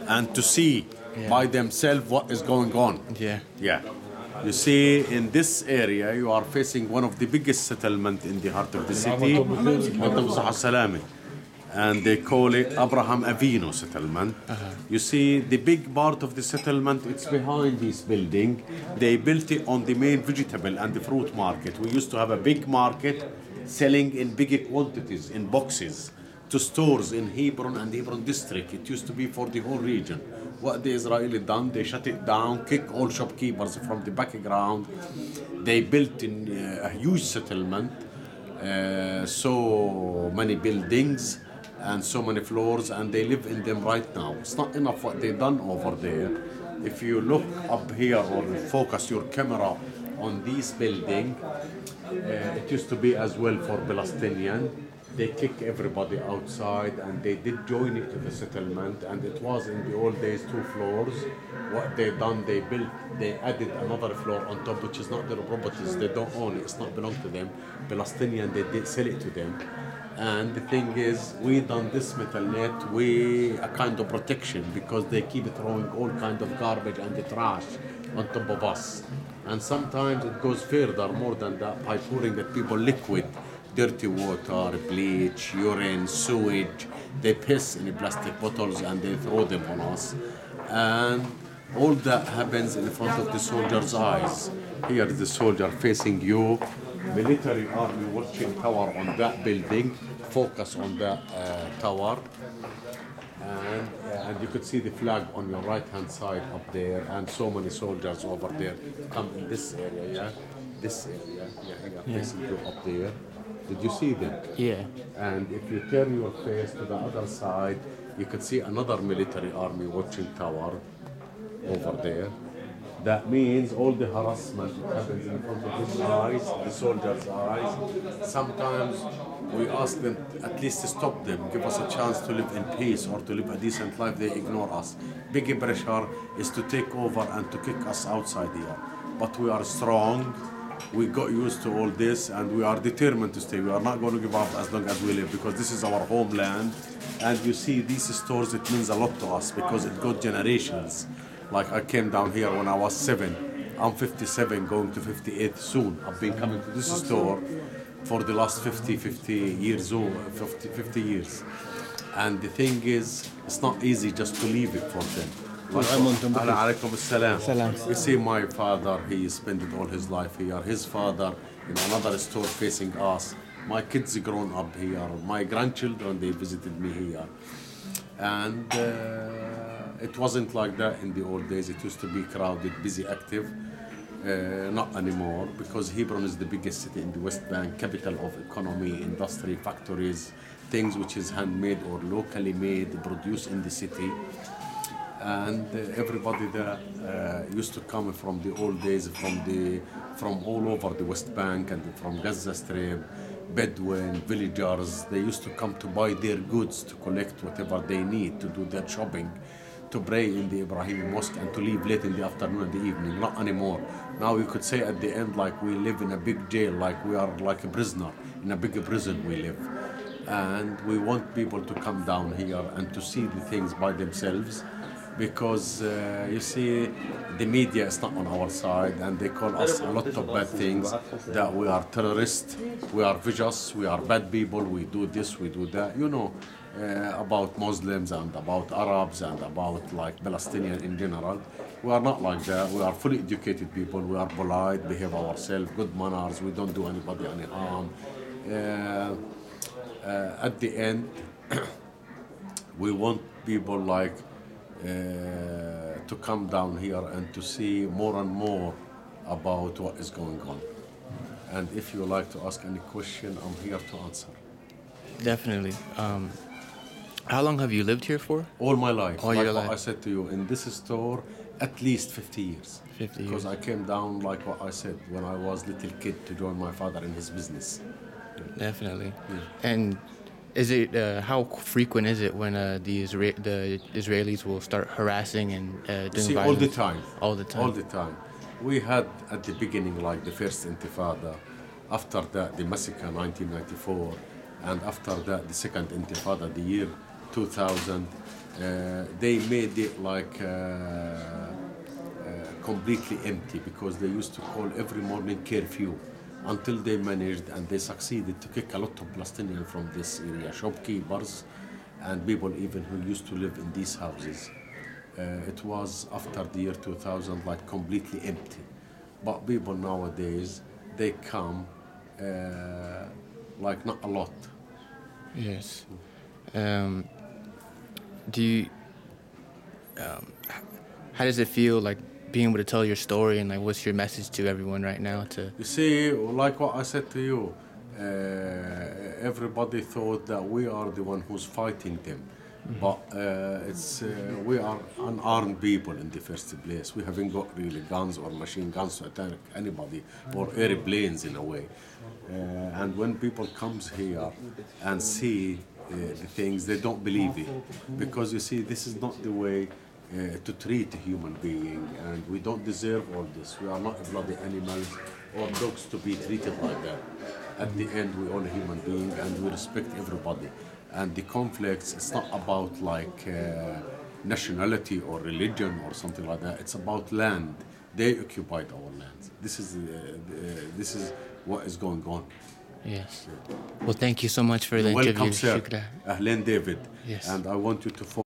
and to see by themselves what is going on. Yeah. You see, in this area, you are facing one of the biggest settlements in the heart of the city, and they call it Abraham Avinu settlement. You see, the big part of the settlement, it's behind this building. They built it on the main vegetable and the fruit market. We used to have a big market selling in big quantities, in boxes, to stores in Hebron and Hebron district. It used to be for the whole region. What the Israeli done, they shut it down, kick all shopkeepers from the background. They built in a huge settlement, so many buildings and so many floors, and they live in them right now. It's not enough what they done over there. If you look up here or focus your camera on this building, it used to be as well for Palestinian. They kick everybody outside, and they did join it to the settlement, and it was in the old days 2 floors. What they done, they added another floor on top, which is not their properties. They don't own it. It's not belong to them. Palestinian, they did sell it to them. And the thing is, we done this metal net, a kind of protection, because they keep throwing all kind of garbage and the trash on top of us. And sometimes it goes further, more than that, by pouring the people liquid, dirty water, bleach, urine, sewage. They piss in the plastic bottles and they throw them on us. And all that happens in front of the soldier's eyes. Here is the soldier facing you. Military army watching tower on that building. Focus on that tower. And you could see the flag on your right hand side up there, and so many soldiers over there come in this area, This area, facing you up there. Did you see them? Yeah. And if you turn your face to the other side, you could see another military army watching tower over there. That means all the harassment happens in front of his eyes, the soldiers' eyes. Sometimes we ask them at least to stop them, give us a chance to live in peace or to live a decent life. They ignore us. Big pressure is to take over and to kick us outside here. But we are strong. We got used to all this, and we are determined to stay. We are not going to give up as long as we live, because this is our homeland. And you see, these stores, it means a lot to us because it got generations. Like I came down here when I was 7. I'm 57, going to 58 soon. I've been coming to this store for the last 50 years. And the thing is, it's not easy just to leave it for them. You see, my father, he spent all his life here. His father in another store facing us. My kids grown up here. My grandchildren, they visited me here. And it wasn't like that in the old days. It used to be crowded, busy, active. Not anymore, because Hebron is the biggest city in the West Bank, capital of economy, industry, factories, things which is handmade or locally made, produced in the city. And everybody that used to come from the old days, from all over the West Bank and from Gaza Strip, Bedouin, villagers, they used to come to buy their goods, to collect whatever they need, to do their shopping, to pray in the Ibrahim Mosque, and to leave late in the afternoon and the evening. Not anymore. Now you could say at the end, like we live in a big jail, like we are like a prisoner. In a big prison we live. And we want people to come down here and to see the things by themselves. Because you see, the media is not on our side, and they call us a lot of bad things, that we are terrorists, we are vicious, we are bad people, we do this, we do that. You know, about Muslims and about Arabs and about like Palestinians in general. We are not like that. We are fully educated people. We are polite, behave ourselves, good manners. We don't do anybody any harm. At the end, we want people like to come down here and to see more and more about what is going on. And if you like to ask any question, I'm here to answer. Definitely. How long have you lived here for? All my life. All your life. I said to you, in this store, at least 50 years. 50 years. Because I came down, like what I said, when I was little kid to join my father in his business. Definitely. Yeah. And is it how frequent is it when the Israelis will start harassing and doing violence? All the time. All the time. All the time. We had at the beginning like the first Intifada, after that the massacre 1994, and after that the second Intifada, the year 2000. They made it like completely empty because they used to call every morning curfew until they managed and they succeeded to kick a lot of Palestinians from this area, shopkeepers and people even who used to live in these houses. It was after the year 2000 like completely empty. But people nowadays, they come like not a lot. Yes. Do you, how does it feel like being able to tell your story, and like what's your message to everyone right now to? You see, like what I said to you, everybody thought that we are the one who's fighting them. But we are unarmed people in the first place. We haven't got really guns or machine guns to attack anybody or airplanes in a way. And when people comes here and see the things, they don't believe it. Because you see, this is not the way to treat a human being, and we don't deserve all this. We are not bloody animals or dogs to be treated like that. At the end, we're all a human being and we respect everybody. And the conflicts, it's not about like nationality or religion or something like that. It's about land. They occupied our lands. This is what is going on. Yes. Well, thank you so much for the Welcome, interview. sir. Shukra. Ahlan, David. Yes. And I want you to